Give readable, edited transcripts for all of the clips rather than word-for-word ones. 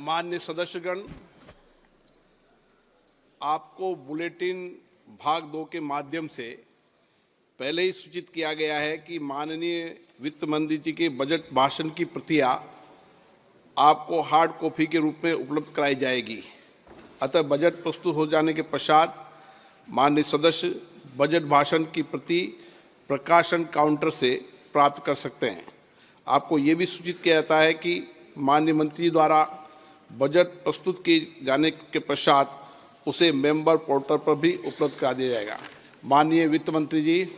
माननीय सदस्यगण, आपको बुलेटिन भाग 2 के माध्यम से पहले ही सूचित किया गया है कि माननीय वित्त मंत्री जी के बजट भाषण की प्रतियां आपको हार्ड कॉपी के रूप में उपलब्ध कराई जाएगी। अतः बजट प्रस्तुत हो जाने के पश्चात माननीय सदस्य बजट भाषण की प्रति प्रकाशन काउंटर से प्राप्त कर सकते हैं। आपको ये भी सूचित किया जाता है कि माननीय मंत्री द्वारा बजट प्रस्तुत किए जाने के पश्चात उसे मेंबर पोर्टल पर भी उपलब्ध करा दिया जाएगा। माननीय वित्त मंत्री जी।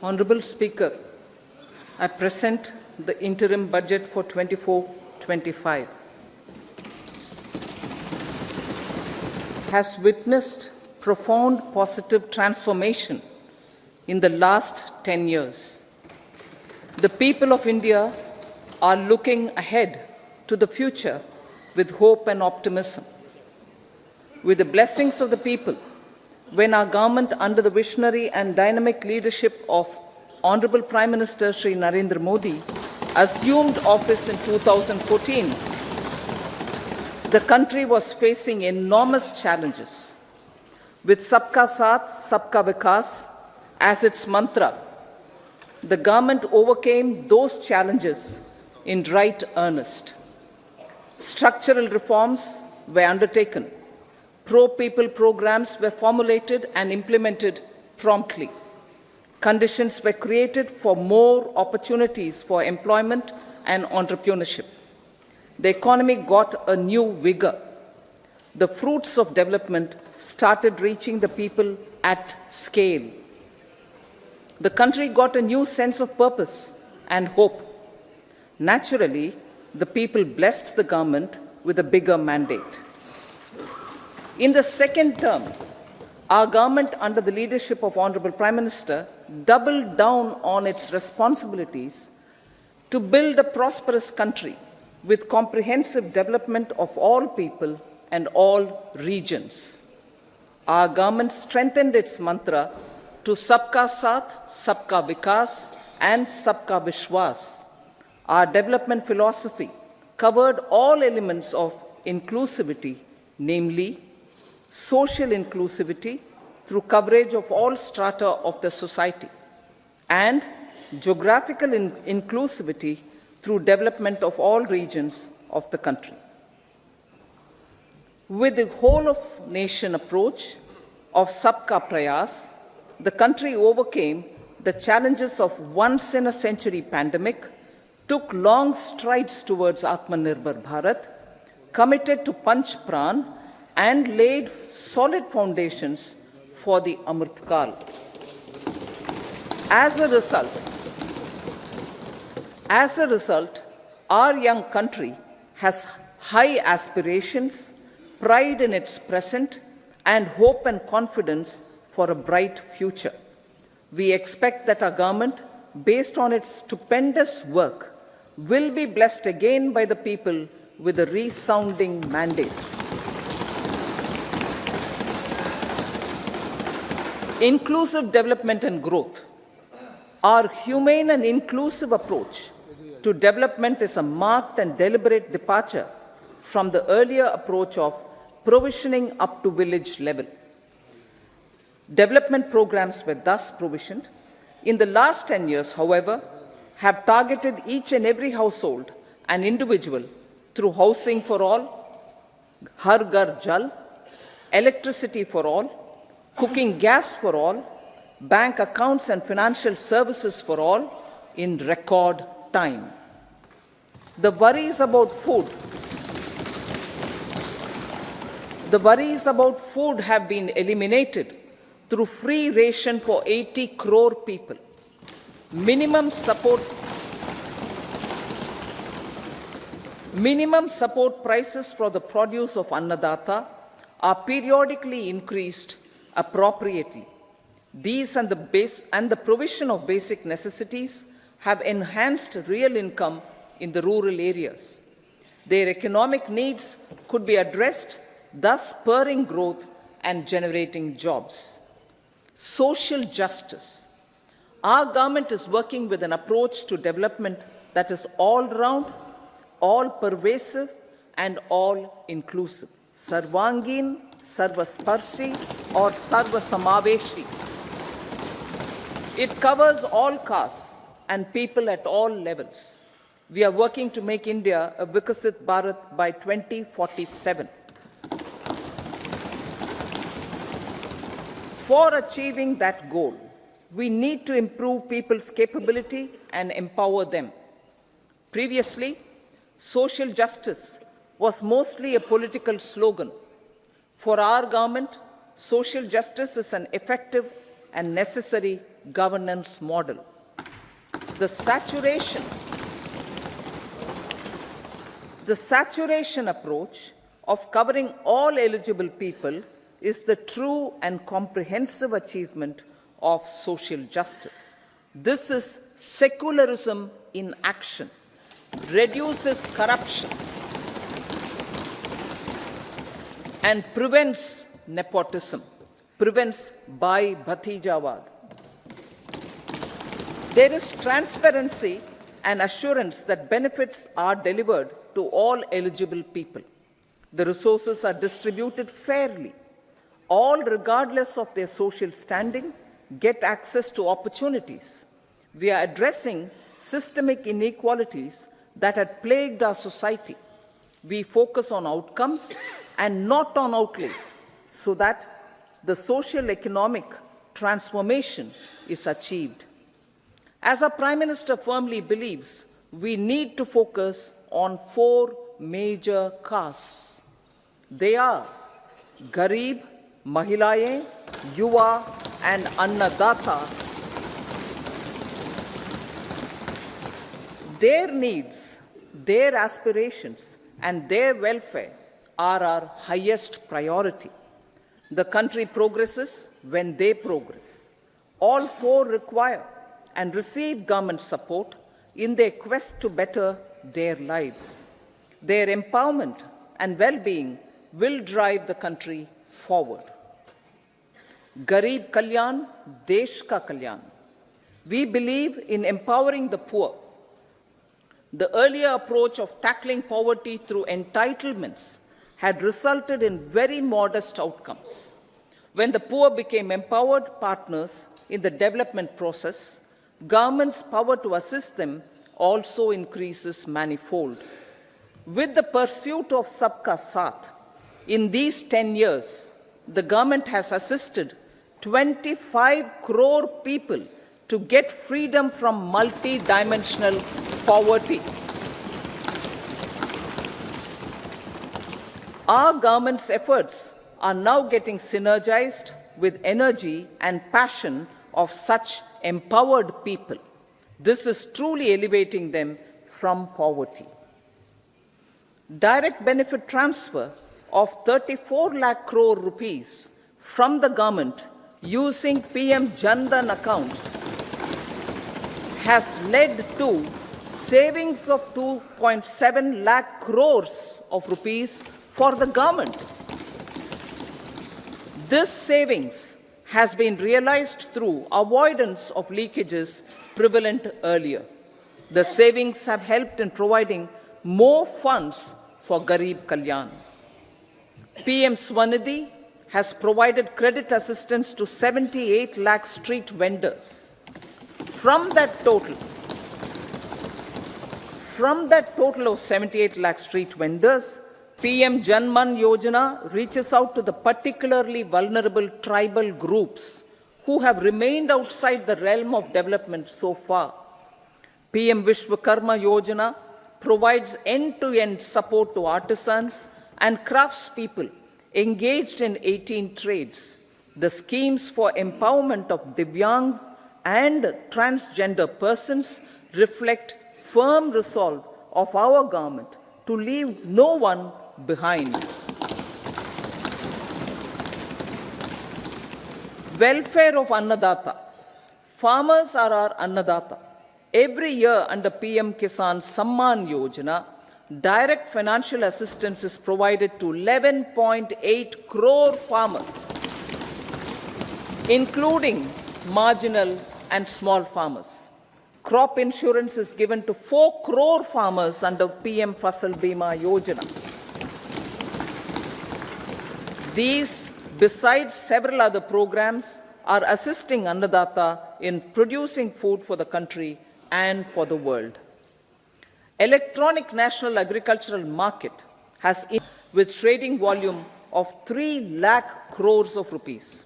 Honorable Speaker, I present the interim budget for 24-25. Has witnessed profound positive transformation in the last 10 years. The people of India are looking ahead to the future with hope and optimism. With the blessings of the people, when our government, under the visionary and dynamic leadership of Honorable Prime Minister Shri Narendra Modi, assumed office in 2014, the country was facing enormous challenges. With Sabka Saath, Sabka Vikas as its mantra, the government overcame those challenges in right earnest. Structural reforms were undertaken. Pro-people programs were formulated and implemented promptly. Conditions were created for more opportunities for employment and entrepreneurship. The economy got a new vigor. The fruits of development started reaching the people at scale. The country got a new sense of purpose and hope. Naturally, the people blessed the government with a bigger mandate. In the second term, our government, under the leadership of Honorable Prime Minister, doubled down on its responsibilities to build a prosperous country with comprehensive development of all people and all regions. Our government strengthened its mantra to Sabka Saath, Sabka Vikas and Sabka Vishwas. Our development philosophy covered all elements of inclusivity, namely social inclusivity through coverage of all strata of the society, and geographical inclusivity through development of all regions of the country. With the whole of nation approach of Sabka Prayas, the country overcame the challenges of once in a century pandemic, took long strides towards Atmanirbhar Bharat, committed to Panch Pran, and laid solid foundations for the Amrit Kal. As a result, our young country has high aspirations, pride in its present, and hope and confidence for a bright future. We expect that our government, based on its stupendous work, will be blessed again by the people with a resounding mandate. Inclusive development and growth. Our humane and inclusive approach to development is a marked and deliberate departure from the earlier approach of provisioning up to village level. Development programs were thus provisioned. In the last 10 years, however, have targeted each and every household and individual through housing for all, Har Ghar Jal, electricity for all, cooking gas for all, bank accounts and financial services for all in record time. The worries about food have been eliminated through free ration for 80 crore people. Minimum support prices for the produce of Annadata are periodically increased appropriately. These and the provision of basic necessities have enhanced real income in the rural areas. Their economic needs could be addressed, thus spurring growth and generating jobs. Social justice. Our government is working with an approach to development that is all-round, all-pervasive, and all-inclusive. Sarvangin, Sarvasparshi, or Sarvasamaveshi. It covers all castes and people at all levels. We are working to make India a Vikasit Bharat by 2047. For achieving that goal, we need to improve people's capability and empower them. Previously, social justice was mostly a political slogan. For our government, social justice is an effective and necessary governance model. The saturation approach of covering all eligible people is the true and comprehensive achievement of social justice. This is secularism in action, reduces corruption, and prevents nepotism, prevents Bhai Bhatijawad. There is transparency and assurance that benefits are delivered to all eligible people. The resources are distributed fairly. All, regardless of their social standing, get access to opportunities. We are addressing systemic inequalities that had plagued our society. We focus on outcomes and not on outlays, so that the social economic transformation is achieved. As our Prime Minister firmly believes, we need to focus on 4 major castes. They are Garib, Mahilayein, Yuva, and Annadata. Their needs, their aspirations, and their welfare are our highest priority. The country progresses when they progress. All 4 require and receive government support in their quest to better their lives. Their empowerment and well-being will drive the country forward. Garib Kalyan, Desh Ka Kalyan. We believe in empowering the poor. The earlier approach of tackling poverty through entitlements had resulted in very modest outcomes. When the poor became empowered partners in the development process, government's power to assist them also increases manifold. With the pursuit of Sabka Saath, in these 10 years, the government has assisted 25 crore people to get freedom from multi-dimensional poverty. Our government's efforts are now getting synergized with energy and passion of such empowered people. This is truly elevating them from poverty. Direct benefit transfer of 34 lakh crore rupees from the government using PM Jan Dhan accounts has led to savings of 2.7 lakh crores of rupees for the government. This savings has been realized through avoidance of leakages prevalent earlier. The savings have helped in providing more funds for Garib Kalyan. PM Swanidhi has provided credit assistance to 78 lakh street vendors. From that total of 78 lakh street vendors, PM Janman Yojana reaches out to the particularly vulnerable tribal groups who have remained outside the realm of development so far. PM Vishwakarma Yojana provides end-to-end support to artisans and craftspeople engaged in 18 trades. The schemes for empowerment of Divyangs and transgender persons reflect firm resolve of our government to leave no one behind. Welfare of Annadata. Farmers are our Annadata. Every year under PM Kisan Samman Yojana, direct financial assistance is provided to 11.8 crore farmers. including marginal and small farmers. Crop insurance is given to 4 crore farmers under PM Fasal Bima Yojana. These, besides several other programs, are assisting Annadata in producing food for the country and for the world. Electronic National Agricultural Market has with trading volume of 3 lakh crores of rupees.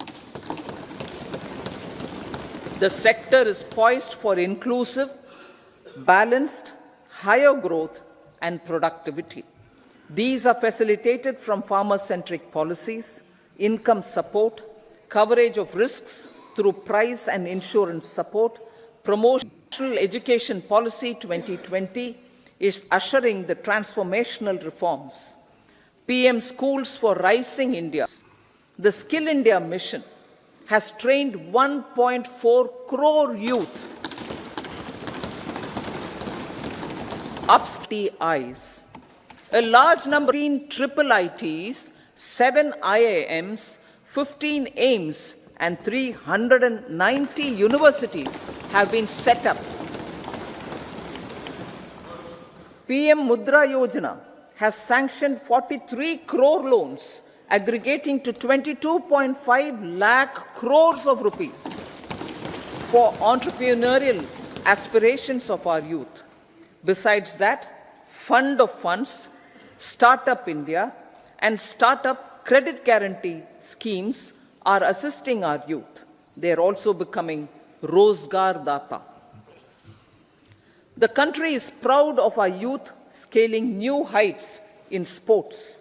The sector is poised for inclusive, balanced, higher growth and productivity. These are facilitated from farmer-centric policies, income support, coverage of risks through price and insurance support, promotion. National Education Policy 2020 is ushering the transformational reforms. PM Schools for Rising India. The Skill India mission has trained 1.4 crore youth. UPS, a large number of 15 triple ITs, 7 IIMs, 15 AIMS, and 390 universities have been set up. PM Mudra Yojana has sanctioned 43 crore loans aggregating to 22.5 lakh crores of rupees for entrepreneurial aspirations of our youth. Besides that, Fund of Funds, Startup India, and Startup Credit Guarantee schemes are assisting our youth. They are also becoming Rozgar Data. The country is proud of our youth scaling new heights in sports.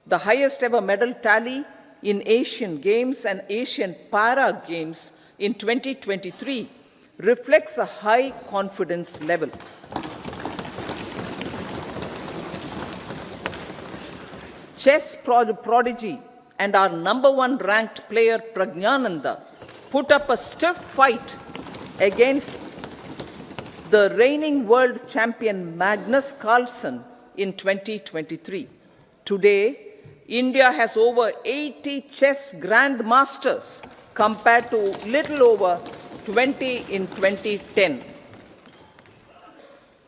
The highest ever medal tally in Asian Games and Asian Para Games in 2023 reflects a high confidence level. Chess prodigy and our #1 ranked player Pragyananda put up a stiff fight against the reigning world champion Magnus Carlsen in 2023. Today, India has over 80 chess grandmasters compared to little over 20 in 2010.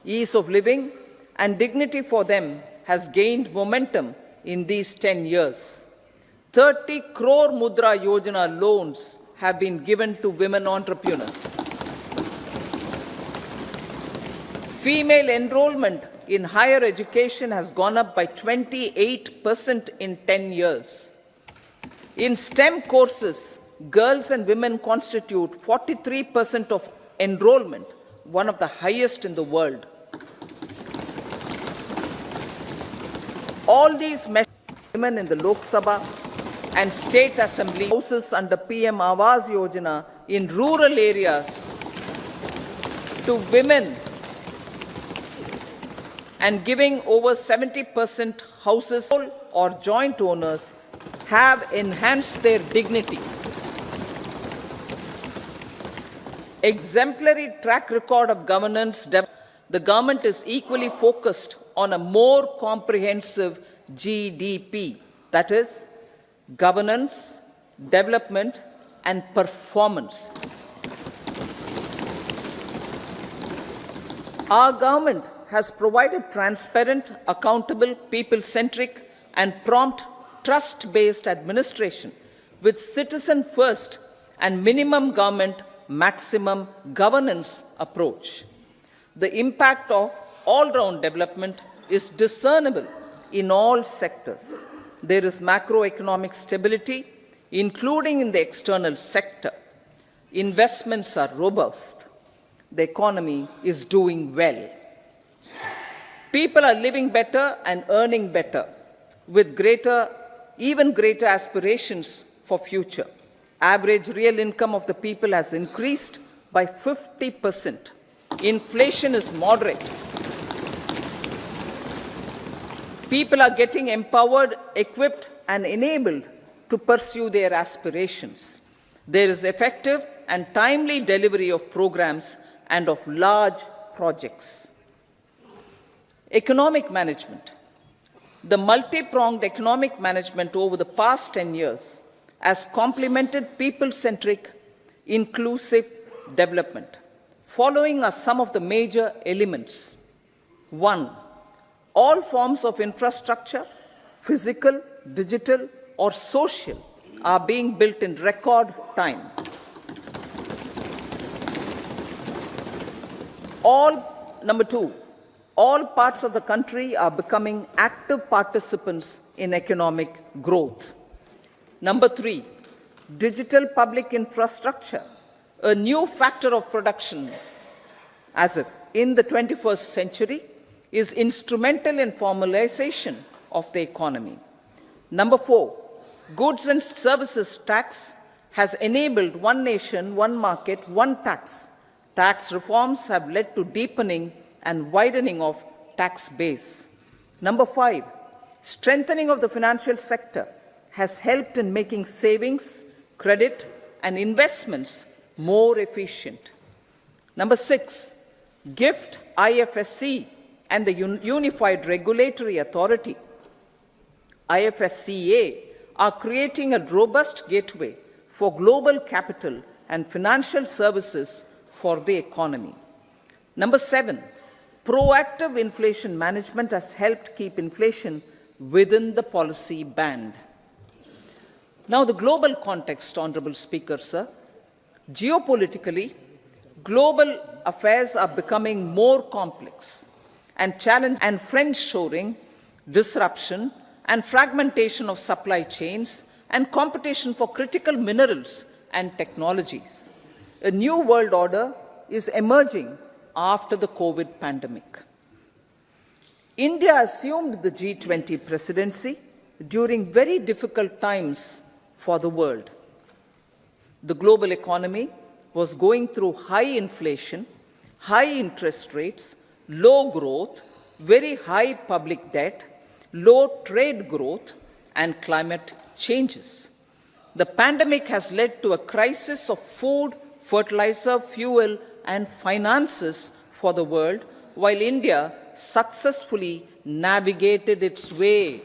Ease of living and dignity for them has gained momentum in these 10 years. 30 crore Mudra Yojana loans have been given to women entrepreneurs. Female enrollment in higher education has gone up by 28% in 10 years. In STEM courses, girls and women constitute 43% of enrollment, one of the highest in the world. All these measures, women in the Lok Sabha and state assembly houses under PM Awas Yojana in rural areas to women and giving over 70% houses or joint owners have enhanced their dignity. Exemplary track record of governance, the government is equally focused on a more comprehensive GDP, that is, governance, development, and performance. Our government has provided transparent, accountable, people-centric, and prompt, trust-based administration with citizen-first and minimum government, maximum governance approach. The impact of all-round development is discernible in all sectors. There is macroeconomic stability, including in the external sector. Investments are robust. The economy is doing well. People are living better and earning better, with even greater aspirations for future. Average real income of the people has increased by 50%. Inflation is moderate. People are getting empowered, equipped, and enabled to pursue their aspirations. There is effective and timely delivery of programs and of large projects. Economic management. The multi-pronged economic management over the past 10 years as complemented people-centric, inclusive development. Following are some of the major elements. 1. All forms of infrastructure, physical, digital, or social, are being built in record time. Number 2, all parts of the country are becoming active participants in economic growth. Number 3, digital public infrastructure, a new factor of production as if in the 21st century, is instrumental in formalization of the economy. Number 4, goods and services tax has enabled one nation, one market, one tax. Tax reforms have led to deepening and widening of tax base. Number 5, strengthening of the financial sector has helped in making savings, credit, and investments more efficient. Number 6, GIFT, IFSC, and the Unified Regulatory Authority, IFSCA, are creating a robust gateway for global capital and financial services for the economy. Number 7, proactive inflation management has helped keep inflation within the policy band. Now, the global context, Honorable Speaker, sir. Geopolitically, global affairs are becoming more complex and challenging, and friend-shoring, disruption, and fragmentation of supply chains, and competition for critical minerals and technologies. A new world order is emerging after the COVID pandemic. India assumed the G20 presidency during very difficult times for the world. The global economy was going through high inflation, high interest rates, low growth, very high public debt, low trade growth, and climate changes. The pandemic has led to a crisis of food, fertilizer, fuel, and finances for the world, while India successfully navigated its way.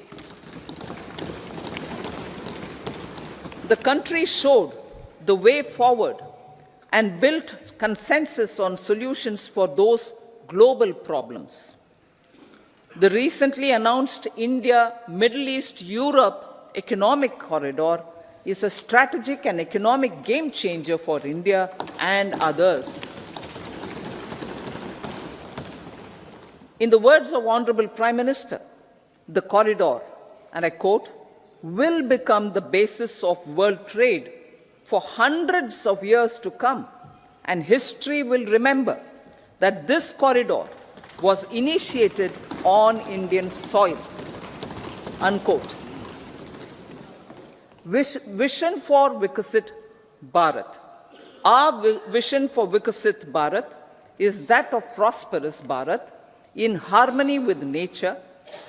The country showed the way forward and built consensus on solutions for those global problems. The recently announced India-Middle East-Europe economic corridor is a strategic and economic game changer for India and others. In the words of Honorable Prime Minister, the corridor, and I quote, will become the basis of world trade for hundreds of years to come, and history will remember that this corridor was initiated on Indian soil, unquote. Vision for Vikasit Bharat. Our vision for Vikasit Bharat is that of prosperous Bharat in harmony with nature,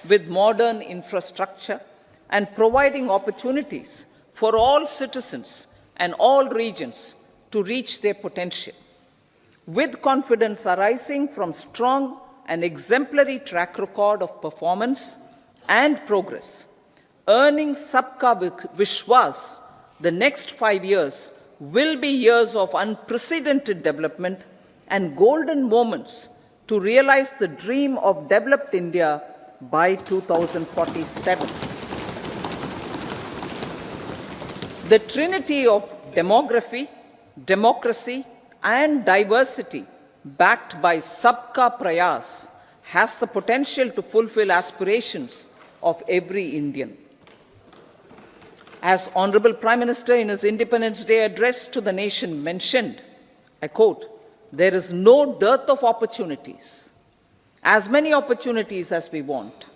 with modern infrastructure, and providing opportunities for all citizens and all regions to reach their potential. With confidence arising from strong and exemplary track record of performance and progress, earning Sabka Vishwas, the next 5 years will be years of unprecedented development and golden moments to realize the dream of developed India by 2047. The trinity of demography, democracy, and diversity, backed by Sabka Prayas, has the potential to fulfill aspirations of every Indian. As Honorable Prime Minister in his Independence Day address to the nation mentioned, I quote, "There is no dearth of opportunities, as many opportunities as we want.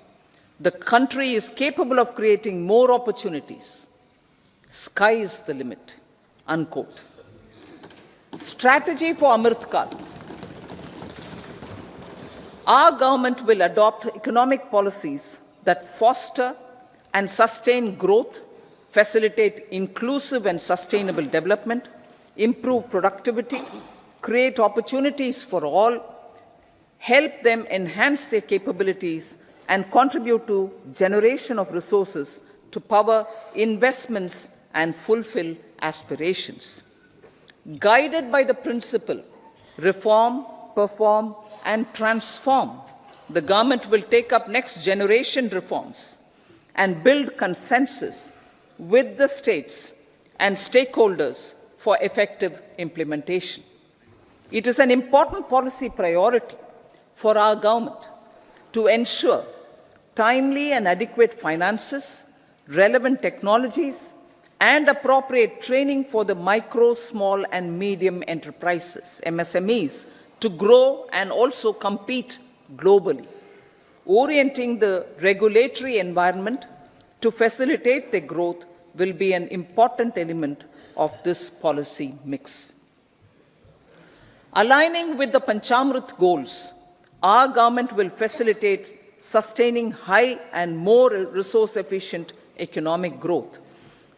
The country is capable of creating more opportunities. Sky is the limit," unquote. Strategy for Amrit Kal. Our government will adopt economic policies that foster and sustain growth, facilitate inclusive and sustainable development, improve productivity, create opportunities for all, help them enhance their capabilities, and contribute to generation of resources to power investments and fulfill aspirations. Guided by the principle, reform, perform, and transform, the government will take up next generation reforms and build consensus with the states and stakeholders for effective implementation. It is an important policy priority for our government to ensure timely and adequate finances, relevant technologies, and appropriate training for the micro, small, and medium enterprises, MSMEs, to grow and also compete globally. Orienting the regulatory environment to facilitate their growth will be an important element of this policy mix. Aligning with the Panchamrit goals, our government will facilitate sustaining high and more resource-efficient economic growth.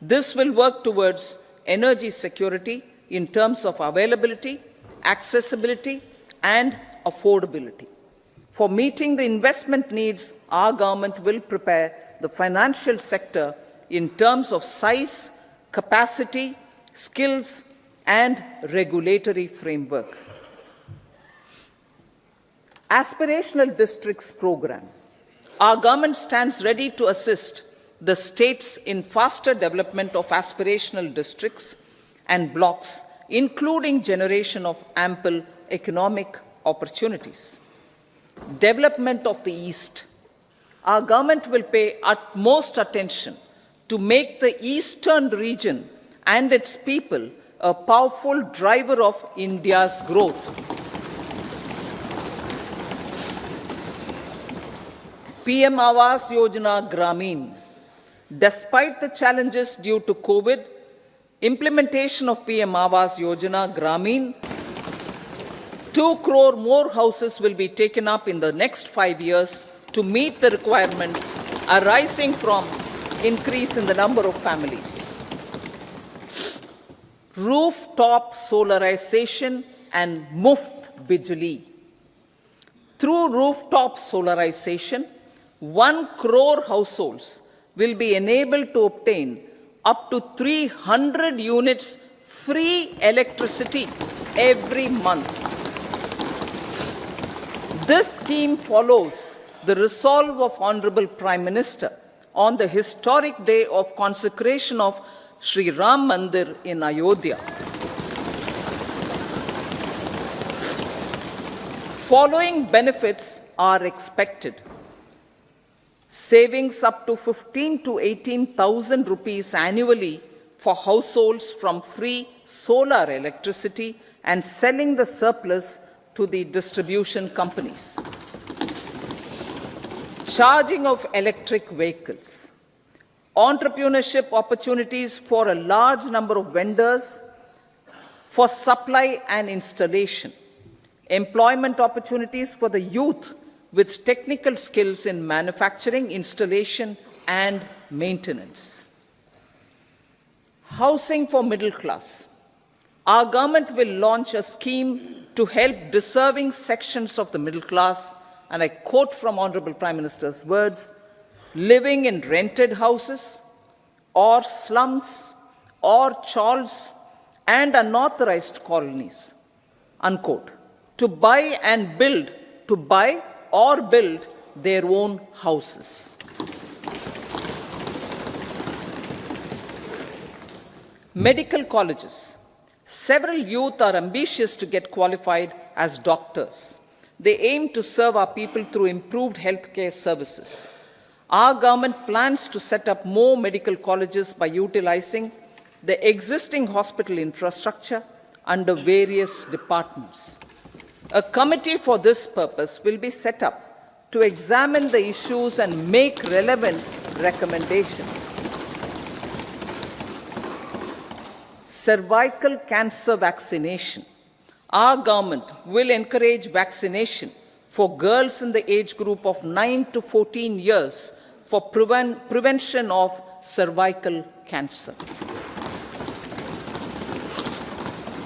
This will work towards energy security in terms of availability, accessibility, and affordability. For meeting the investment needs, our government will prepare the financial sector in terms of size, capacity, skills, and regulatory framework. Aspirational Districts Program. Our government stands ready to assist the states in faster development of aspirational districts and blocks, including generation of ample economic opportunities. Development of the East. Our government will pay utmost attention to make the eastern region and its people a powerful driver of India's growth. PM Awas Yojana Gramin. Despite the challenges due to COVID, implementation of PM Awas Yojana Gramin, 2 crore more houses will be taken up in the next 5 years to meet the requirement arising from increase in the number of families. Rooftop solarization and Muft Bijli. Through rooftop solarization, 1 crore households will be enabled to obtain up to 300 units free electricity every month. This scheme follows the resolve of Honorable Prime Minister on the historic day of consecration of Sri Ram Mandir in Ayodhya. Following benefits are expected. Savings up to 15 to 18,000 rupees annually for households from free solar electricity and selling the surplus to the distribution companies. Charging of electric vehicles. Entrepreneurship opportunities for a large number of vendors for supply and installation. Employment opportunities for the youth with technical skills in manufacturing, installation, and maintenance. Housing for middle class. Our government will launch a scheme to help deserving sections of the middle class, and I quote from Honorable Prime Minister's words, living in rented houses or slums or chawls and unauthorized colonies, unquote, to buy or build their own houses. Medical colleges. Several youth are ambitious to get qualified as doctors. They aim to serve our people through improved healthcare services. Our government plans to set up more medical colleges by utilizing the existing hospital infrastructure under various departments. A committee for this purpose will be set up to examine the issues and make relevant recommendations. Cervical cancer vaccination. Our government will encourage vaccination for girls in the age group of 9 to 14 years for prevention of cervical cancer.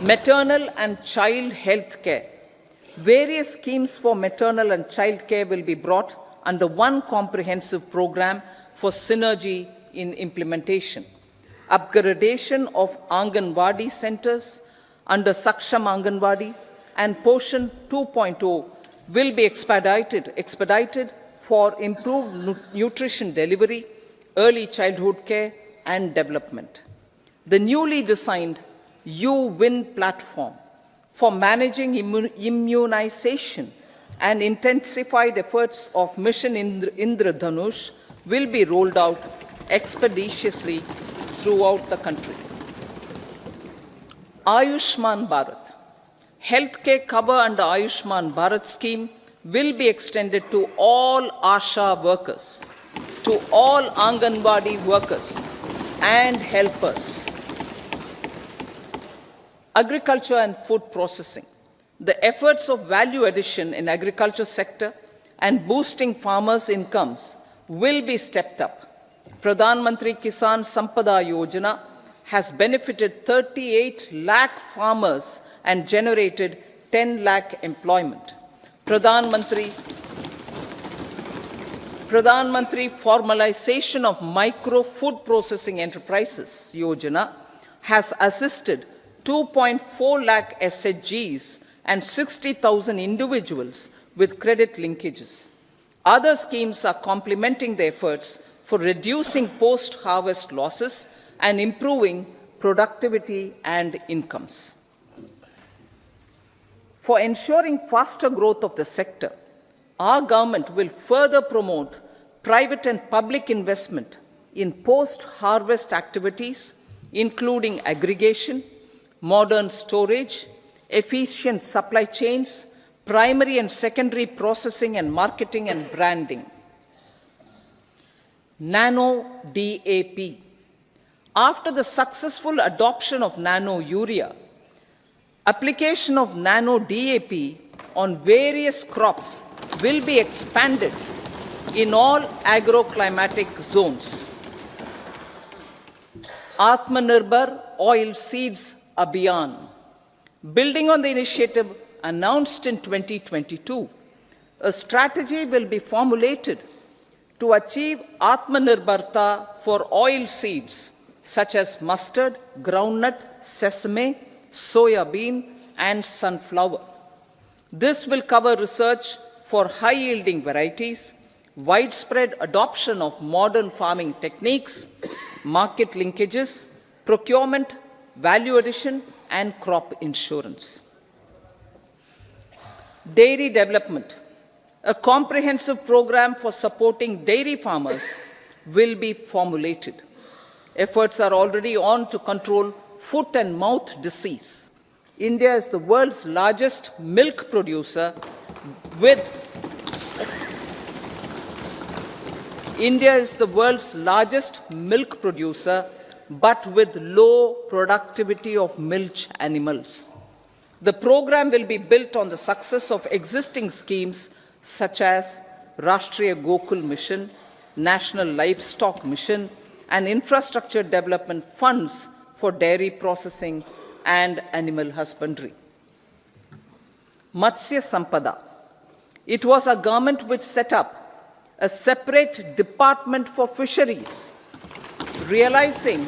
Maternal and child health care. Various schemes for maternal and child care will be brought under one comprehensive program for synergy in implementation. upgradation of Anganwadi centers under Saksham Anganwadi, and Poshan 2.0 will be expedited for improved nutrition delivery, early childhood care, and development. The newly designed You-Win platform for managing immunization and intensified efforts of Mission Indradhanush will be rolled out expeditiously throughout the country. Ayushman Bharat. Healthcare cover under Ayushman Bharat scheme will be extended to all ASHA workers, to all Anganwadi workers and helpers. Agriculture and food processing. The efforts of value addition in agriculture sector and boosting farmers' incomes will be stepped up. Pradhan Mantri Kisan Sampada Yojana has benefited 38 lakh farmers and generated 10 lakh employment. Pradhan Mantri Formalization of Micro Food Processing Enterprises Yojana has assisted 2.4 lakh SHGs and 60,000 individuals with credit linkages. Other schemes are complementing the efforts for reducing post-harvest losses and improving productivity and incomes. For ensuring faster growth of the sector, our government will further promote private and public investment in post-harvest activities, including aggregation, modern storage, efficient supply chains, primary and secondary processing and marketing and branding. Nano DAP. After the successful adoption of nano urea, application of nano DAP on various crops will be expanded in all agroclimatic zones. Atmanirbhar Oil Seeds Abhiyan. Building on the initiative announced in 2022, a strategy will be formulated to achieve Atmanirbharta for oil seeds such as mustard, groundnut, sesame, soya bean, and sunflower. This will cover research for high-yielding varieties, widespread adoption of modern farming techniques, market linkages, procurement, value addition, and crop insurance. Dairy development. A comprehensive program for supporting dairy farmers will be formulated. Efforts are already on to control foot and mouth disease. India is the world's largest milk producer with but with low productivity of milch animals. The program will be built on the success of existing schemes such as Rashtriya Gokul Mission, National Livestock Mission, and infrastructure development funds for dairy processing and animal husbandry. Matsya Sampada. It was our government which set up a separate department for fisheries, realizing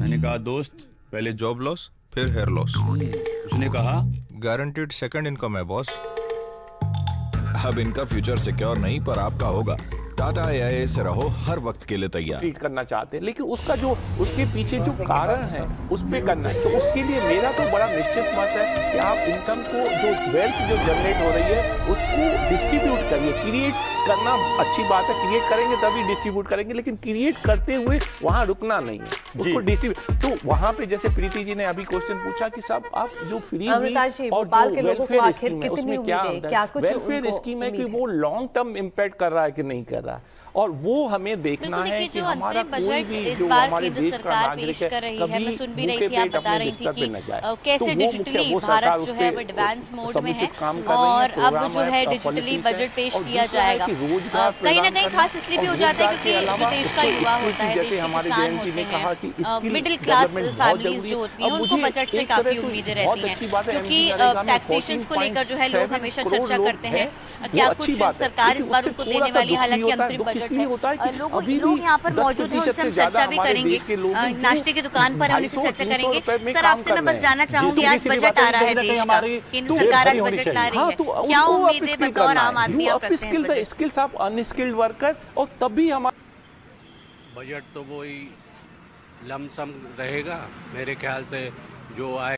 मैंने कहा दोस्त, पहले job loss फिर hair loss. उसने कहा guaranteed second income है boss. अब इनका फ्यूचर सिक्योर नहीं पर आपका होगा। टाटा एआईए से रहो हर वक्त के लिए तैयार। ट्रीट करना चाहते हैं, लेकिन उसका जो उसके पीछे जो कारण है उस पे करना है। तो उसके लिए मेरा तो बड़ा निश्चित मत है कि आप इनकम को, जो वेल्थ जो जनरेट हो रही है उसको डिस्ट्रीब्यूट करिए। क्रिएट करना अच्छी बात है, क्रिएट करेंगे तभी डिस्ट्रीब्यूट करेंगे, लेकिन क्रिएट करते हुए वहां रुकना नहीं है, उसको डिस्ट्रीब्यूट। तो वहां पे जैसे प्रीति जी ने अभी क्वेश्चन पूछा कि साहब आप जो फ्री और जो वेलफेयर स्कीम है उसमें क्या वेलफेयर स्कीम है कि वो लॉन्ग टर्म इम्पैक्ट कर रहा है कि नहीं कर रहा है, और वो हमें देखना है कि हमारा कोई भी जो हमारे देश का नागरिक है कभी भूखे पेट अपने बिस्तर पे न जाए। कैसे डिजिटली भारत जो है वो एडवांस मोड में है और अब जो है डिजिटली बजट पेश किया जाएगा। कहीं ना कहीं खास इसलिए भी हो जाता है क्योंकि जो देश का युवा होता है, देश के किसान होते हैं, मिडिल क्लास फैमिलीज जो होती हैं उनको बजट से काफी उम्मीदें रहती हैं, क्योंकि टैक्सेशन को लेकर जो है लोग हमेशा चर्चा करते हैं क्या कुछ सरकार इस बार उनको देने वाली है। हालांकि अंतरिम बजट है, लोग यहाँ पर मौजूद हैं, उनसे हम चर्चा भी करेंगे। नाश्ते की दुकान पर हम इससे चर्चा करेंगे। सर आपसे मैं बस जानना चाहूंगी, आज बजट आ रहा है देश का, केंद्र सरकार आज बजट ला रही है, क्या उम्मीदें बतौर आम आदमी आप रखते हैं? स्किल्स आप अनस्किल्ड वर्कर, और तभी हमारा बजट तो वो ही लमसम रहेगा मेरे ख्याल से जो आए।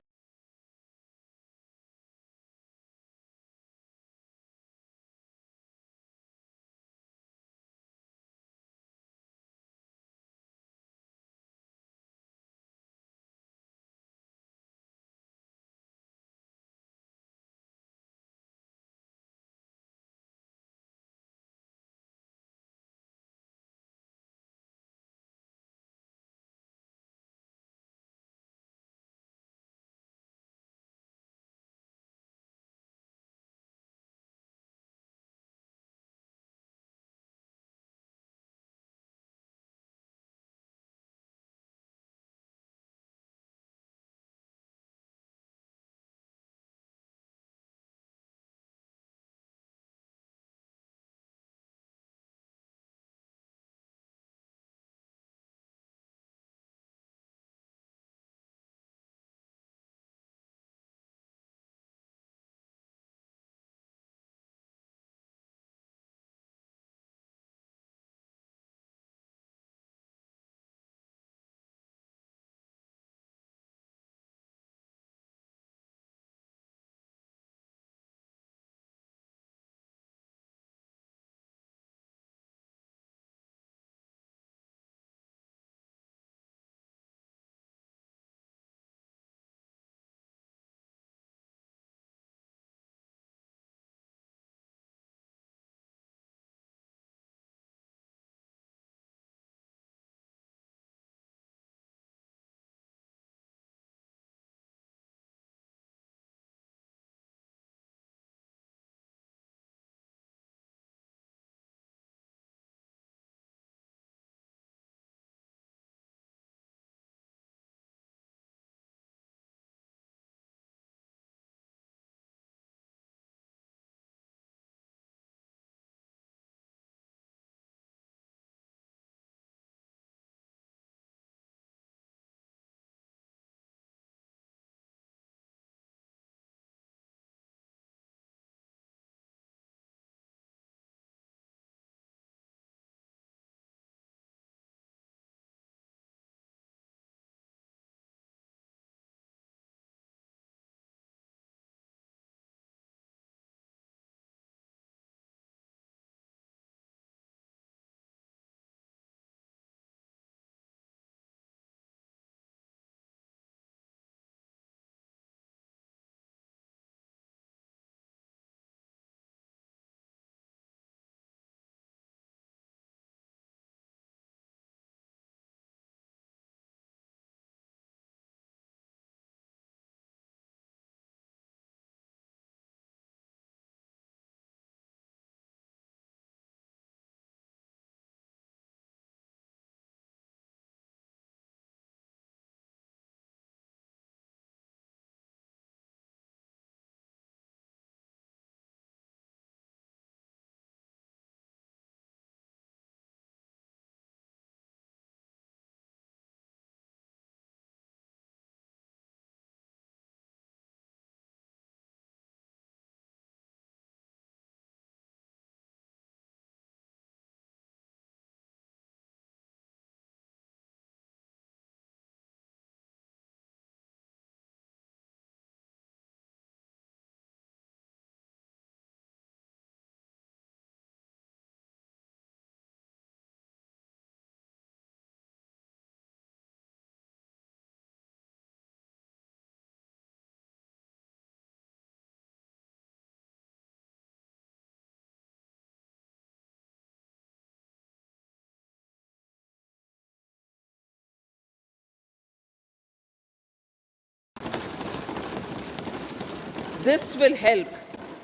This will help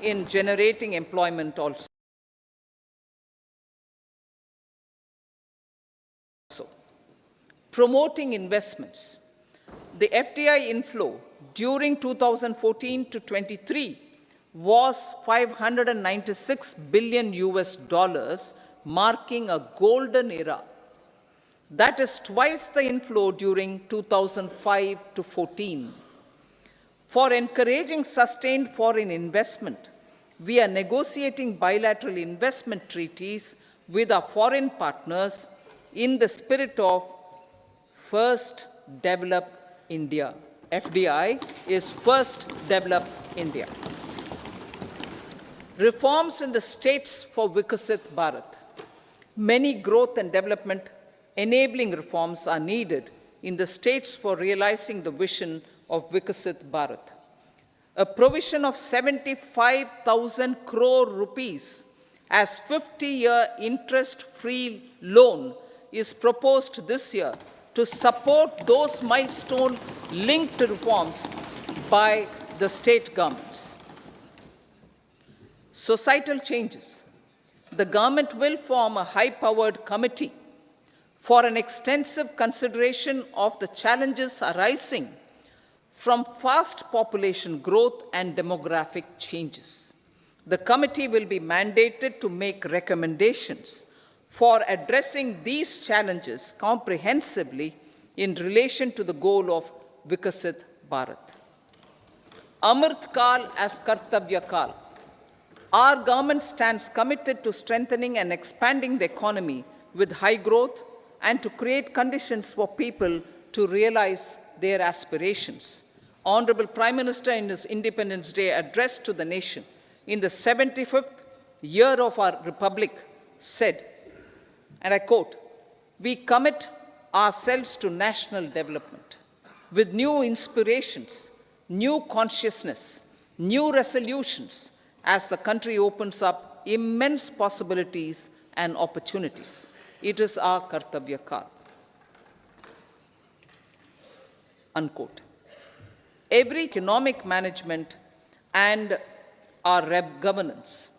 in generating employment also. Promoting investments. The FDI inflow during 2014 to 23 was 596 billion US dollars, marking a golden era. That is twice the inflow during 2005 to 14. For encouraging sustained foreign investment, we are negotiating bilateral investment treaties with our foreign partners in the spirit of First Develop India. FDI is First Develop India. Reforms in the states for Vikasit Bharat. Many growth and development enabling reforms are needed in the states for realizing the vision of Vikasit Bharat. A provision of 75,000 crore rupees as 50-year interest-free loan is proposed this year to support those milestone-linked reforms by the state governments. Societal changes. The government will form a high-powered committee for an extensive consideration of the challenges arising from fast population growth and demographic changes. The committee will be mandated to make recommendations for addressing these challenges comprehensively in relation to the goal of Vikasit Bharat. Amrit Kal as Kartavya Kal. Our government stands committed to strengthening and expanding the economy with high growth and to create conditions for people to realize their aspirations. Honorable Prime Minister, in his Independence Day address to the nation in the 75th year of our Republic, said, and I quote, "We commit ourselves to national development with new inspirations, new consciousness, new resolutions as the country opens up immense possibilities and opportunities. It is our Kartavya Kal." Unquote. Every economic management and our governance,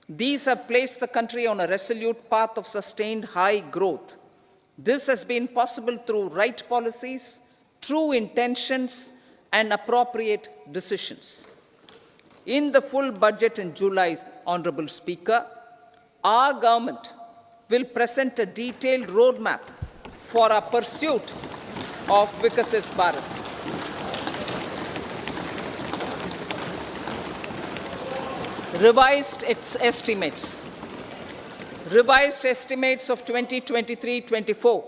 these have placed the country on a resolute path of sustained high growth. This has been possible through right policies, true intentions, and appropriate decisions. In the full budget in July, Honorable Speaker, our government will present a detailed roadmap for our pursuit of Vikasit Bharat. Revised estimates. Revised estimates of 2023-24.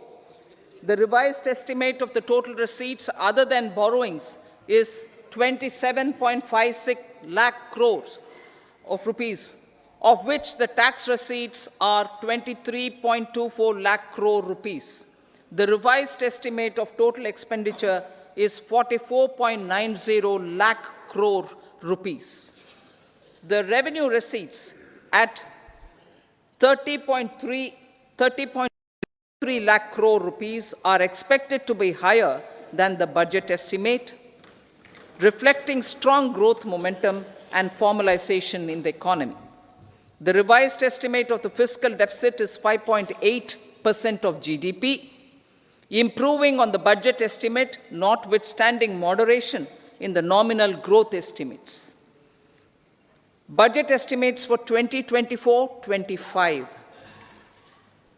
The revised estimate of the total receipts other than borrowings is 27.56 lakh crores of rupees, of which the tax receipts are 23.24 lakh crore rupees. The revised estimate of total expenditure is 44.90 lakh crore rupees. The revenue receipts at 30.3 lakh crore rupees are expected to be higher than the budget estimate, reflecting strong growth momentum and formalization in the economy. The revised estimate of the fiscal deficit is 5.8% of GDP, improving on the budget estimate, notwithstanding moderation in the nominal growth estimates. Budget estimates for 2024-25.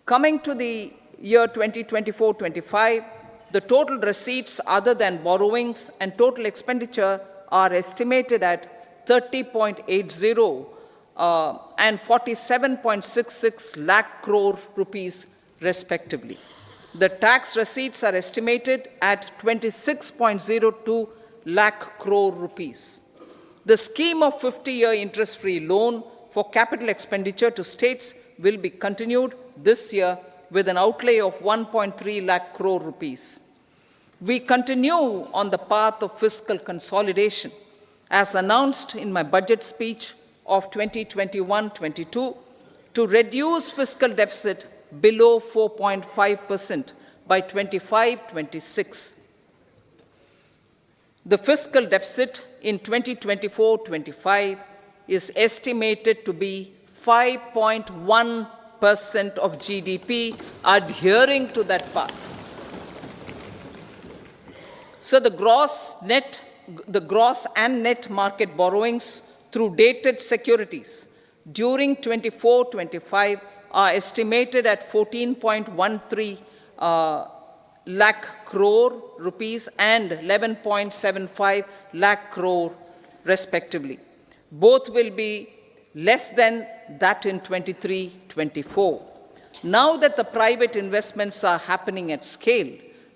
Coming to the year 2024-25, the total receipts other than borrowings and total expenditure are estimated at 30.80 and 47.66 lakh crore rupees respectively. The tax receipts are estimated at 26.02 lakh crore rupees. The scheme of 50-year interest-free loan for capital expenditure to states will be continued this year with an outlay of 1.3 lakh crore rupees. We continue on the path of fiscal consolidation, as announced in my budget speech of 2021-22, to reduce fiscal deficit below 4.5% by 25-26. The fiscal deficit in 2024-25 is estimated to be 5.1% of GDP, adhering to that path. So the gross and net market borrowings through dated securities during 24-25 are estimated at 14.13 lakh crore rupees and 11.75 lakh crore respectively. Both will be less than that in 23-24. Now that the private investments are happening at scale,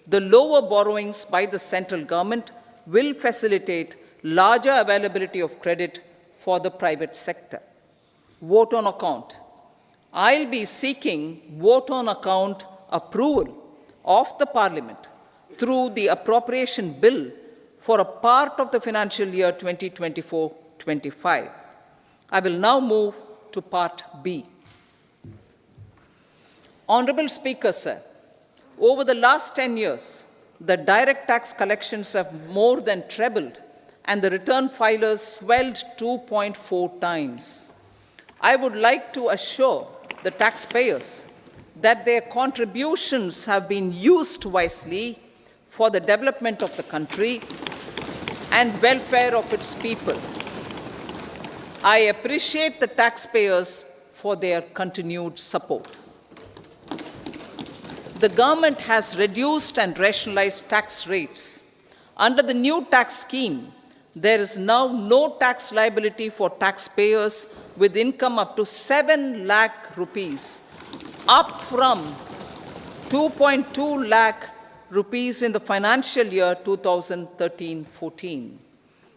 the lower borrowings by the central government will facilitate larger availability of credit for the private sector. Vote on account. I'll be seeking vote on account approval of the Parliament through the appropriation bill for a part of the financial year 2024-25. I will now move to Part B. Honorable Speaker, sir, over the last 10 years, the direct tax collections have more than trebled and the return filers swelled 2.4 times. I would like to assure the taxpayers that their contributions have been used wisely for the development of the country and welfare of its people. I appreciate the taxpayers for their continued support. The government has reduced and rationalized tax rates. Under the new tax scheme, there is now no tax liability for taxpayers with income up to 7 lakh rupees, up from 2.2 lakh rupees in the financial year 2013-14.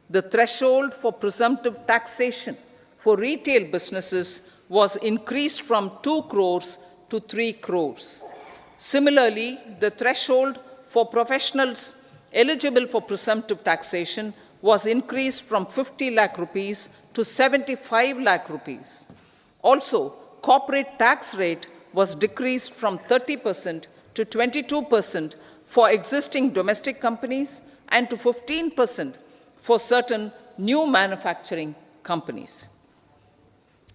The threshold for presumptive taxation for retail businesses was increased from 2 crores to 3 crores. Similarly, the threshold for professionals eligible for presumptive taxation was increased from 50 lakh rupees to 75 lakh rupees. Also, corporate tax rate was decreased from 30% to 22% for existing domestic companies and to 15% for certain new manufacturing companies.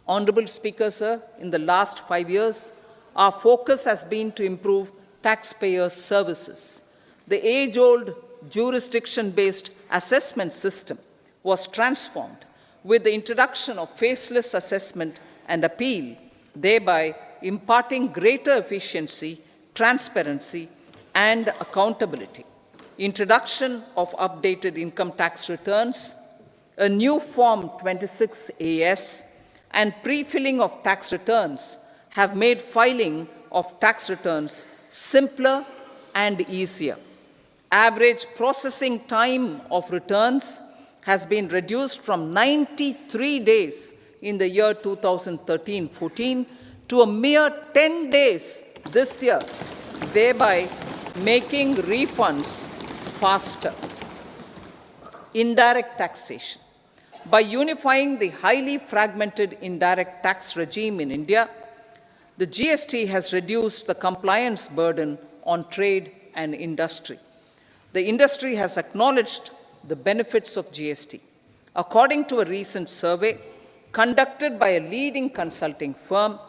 Honorable Speaker, sir, in the last 5 years, our focus has been to improve taxpayer services. The age-old jurisdiction-based assessment system was transformed with the introduction of faceless assessment and appeal, thereby imparting greater efficiency, transparency, and accountability. Introduction of updated income tax returns, a new Form 26AS, and pre-filling of tax returns have made filing of tax returns simpler and easier. Average processing time of returns has been reduced from 93 days in the year 2013-14 to a mere 10 days this year, thereby making refunds faster. Indirect taxation. By unifying the highly fragmented indirect tax regime in India, the GST has reduced the compliance burden on trade and industry. The industry has acknowledged the benefits of GST. According to a recent survey conducted by a leading consulting firm,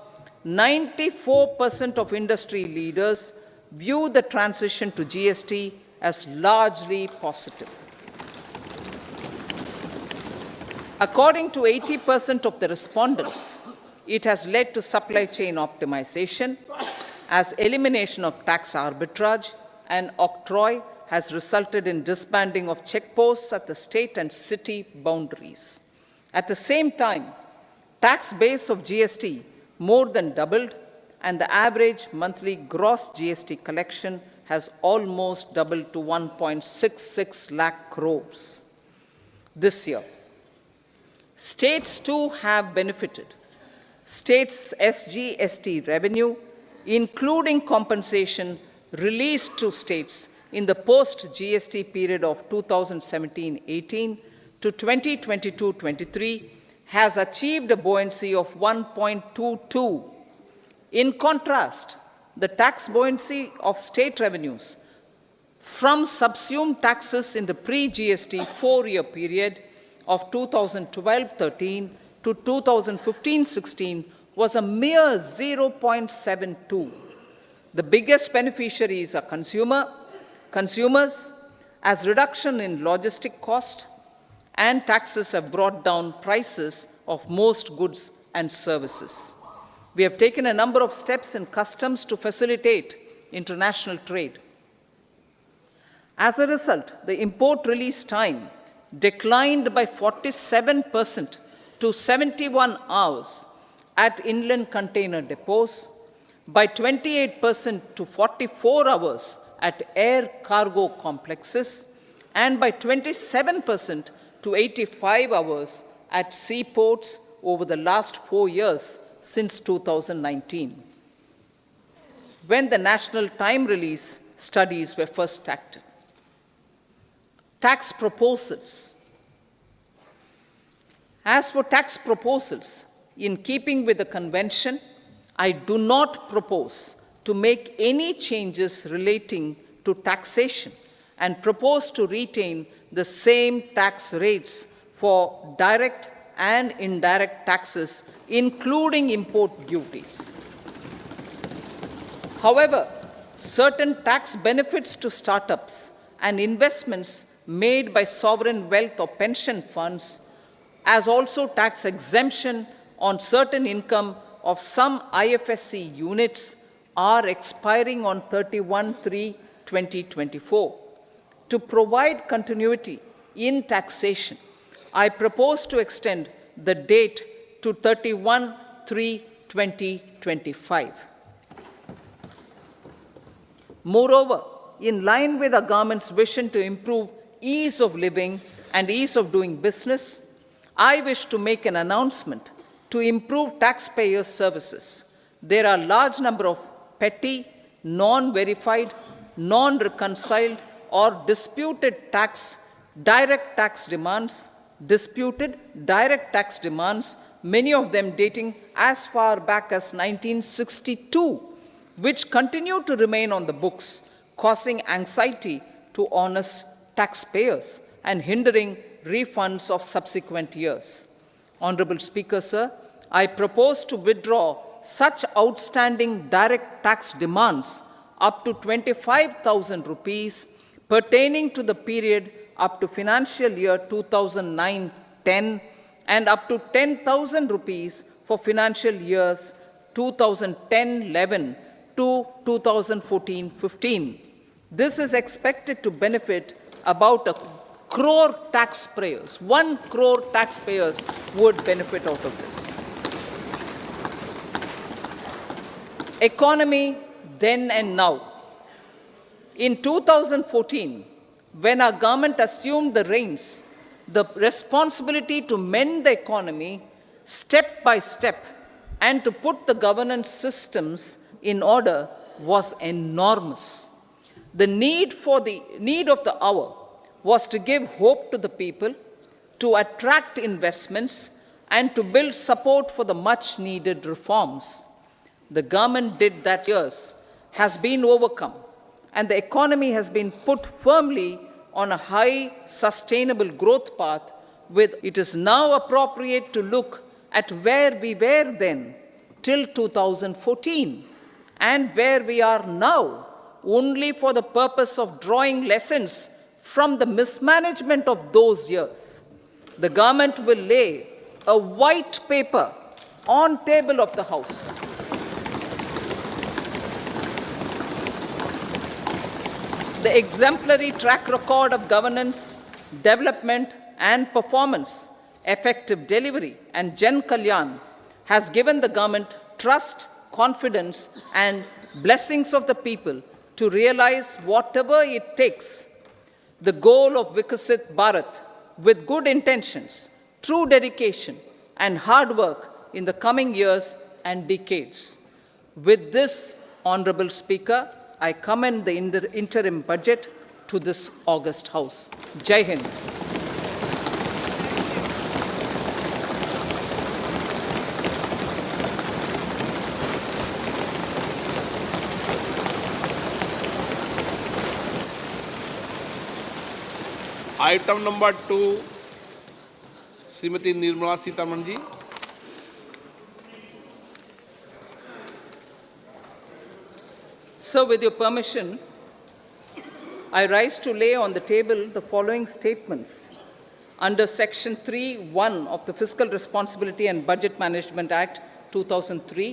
94% of industry leaders view the transition to GST as largely positive. According to 80% of the respondents, it has led to supply chain optimization, as elimination of tax arbitrage and octroi has resulted in disbanding of checkposts at the state and city boundaries. At the same time, tax base of GST more than doubled, and the average monthly gross GST collection has almost doubled to 1.66 lakh crores this year. States too have benefited. States' SGST revenue, including compensation released to states in the post-GST period of 2017-18 to 2022-23, has achieved a buoyancy of 1.22. In contrast, the tax buoyancy of state revenues from subsumed taxes in the pre-GST 4-year period of 2012-13 to 2015-16 was a mere 0.72. The biggest beneficiaries are consumers, as reduction in logistic cost and taxes have brought down prices of most goods and services. We have taken a number of steps in customs to facilitate international trade. As a result, the import release time declined by 47% to 71 hours at inland container depots, by 28% to 44 hours at air cargo complexes, and by 27% to 85 hours at seaports over the last 4 years since 2019, when the national time release studies were first started. Tax proposals. As for tax proposals, in keeping with the convention, I do not propose to make any changes relating to taxation and propose to retain the same tax rates for direct and indirect taxes, including import duties. However, certain tax benefits to startups and investments made by sovereign wealth or pension funds, as also tax exemption on certain income of some IFSC units, are expiring on 31/3/2024. To provide continuity in taxation, I propose to extend the date to 31/3/2025. Moreover, in line with our government's vision to improve ease of living and ease of doing business, I wish to make an announcement to improve taxpayers' services. There are a large number of petty, non-verified, non-reconciled, or disputed direct tax demands, many of them dating as far back as 1962, which continue to remain on the books, causing anxiety to honest taxpayers and hindering refunds of subsequent years. Honorable Speaker, sir, I propose to withdraw such outstanding direct tax demands up to 25,000 rupees pertaining to the period up to financial year 2009-10 and up to 10,000 rupees for financial years 2010-11 to 2014-15. This is expected to benefit about 1 crore taxpayers. 1 crore taxpayers would benefit out of this. Economy then and now. In 2014, when our government assumed the reins, the responsibility to mend the economy step by step and to put the governance systems in order was enormous. The need of the hour was to give hope to the people, to attract investments, and to build support for the much needed reforms. The government did that years, has been overcome, and the economy has been put firmly on a high, sustainable growth path. It is now appropriate to look at where we were then, till 2014, and where we are now, only for the purpose of drawing lessons from the mismanagement of those years. The government will lay a white paper on table of the House. The exemplary track record of governance, development, and performance, effective delivery, and Jan Kalyan has given the government trust, confidence, and blessings of the people to realize whatever it takes, the goal of Vikasit Bharat, with good intentions, true dedication, and hard work in the coming years and decades. With this, Honorable Speaker, I commend the interim budget to this august House. Jai Hind. Item number 2 Shrimati Nirmala Sitharaman ji. Sir, with your permission, I rise to lay on the table the following statements under Section 3(1) of the Fiscal Responsibility and Budget Management Act 2003,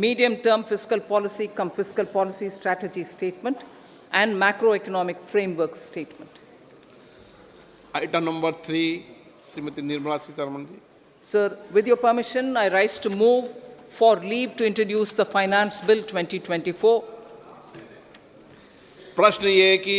Medium-Term Fiscal Policy cum Fiscal Policy Strategy Statement and Macroeconomic Framework Statement. Item number 3 Shrimati Nirmala Sitharaman ji. Sir, with your permission, I rise to move for leave to introduce the Finance Bill 2024. प्रश्न ये है कि